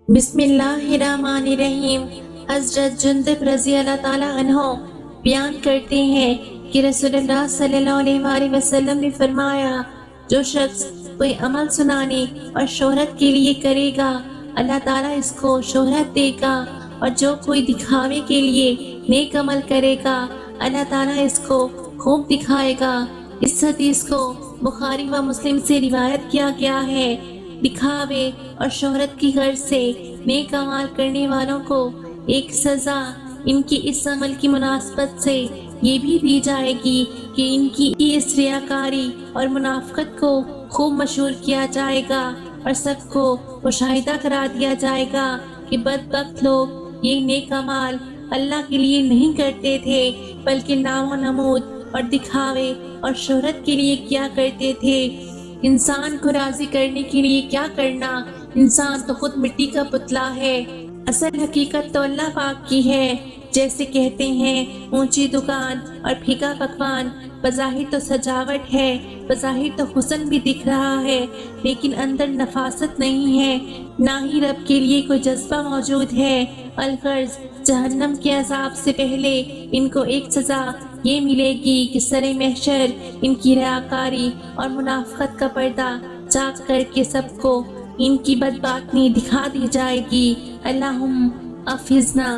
بسم اللہ الرحمن الرحیم۔ حضرت جندب رضی اللہ تعالیٰ عنہ بیان کرتے ہیں کہ رسول اللہ صلی اللہ علیہ وآلہ وسلم نے فرمایا، جو شخص کوئی عمل سنانے اور شہرت کے لیے کرے گا اللہ تعالیٰ اس کو شہرت دے گا، اور جو کوئی دکھاوے کے لیے نیک عمل کرے گا اللہ تعالیٰ اس کو خوب دکھائے گا۔ اس حدیث کو بخاری و مسلم سے روایت کیا گیا ہے۔ دکھاوے اور شہرت کی غرض سے نیک اعمال کرنے والوں کو ایک سزا ان کی اس عمل کی مناسبت سے یہ بھی دی جائے گی کہ ان کی اس ریاکاری اور منافقت کو خوب مشہور کیا جائے گا، اور سب کو مشاہدہ کرا دیا جائے گا کہ بدبخت لوگ یہ نیک اعمال اللہ کے لیے نہیں کرتے تھے بلکہ نام و نمود اور دکھاوے اور شہرت کے لیے کیا کرتے تھے۔ انسان کو راضی کرنے کے لیے کیا کرنا؟ انسان تو خود مٹی کا پتلا ہے، اصل حقیقت تو اللہ پاک کی ہے۔ جیسے کہتے ہیں اونچی دکان اور پھیکا پکوان بظاہر تو سجاوٹ ہے، بظاہر تو حسن بھی دکھ رہا ہے، لیکن اندر نفاست نہیں ہے، نہ ہی رب کے لیے کوئی جذبہ موجود ہے۔ الغرض جہنم کے عذاب سے پہلے ان کو ایک سزا یہ ملے گی کہ سرے محشر ان کی ریاکاری اور منافقت کا پردہ چاک کر کے سب کو ان کی بدباطنی دکھا دی جائے گی۔ اللہم حفظنا۔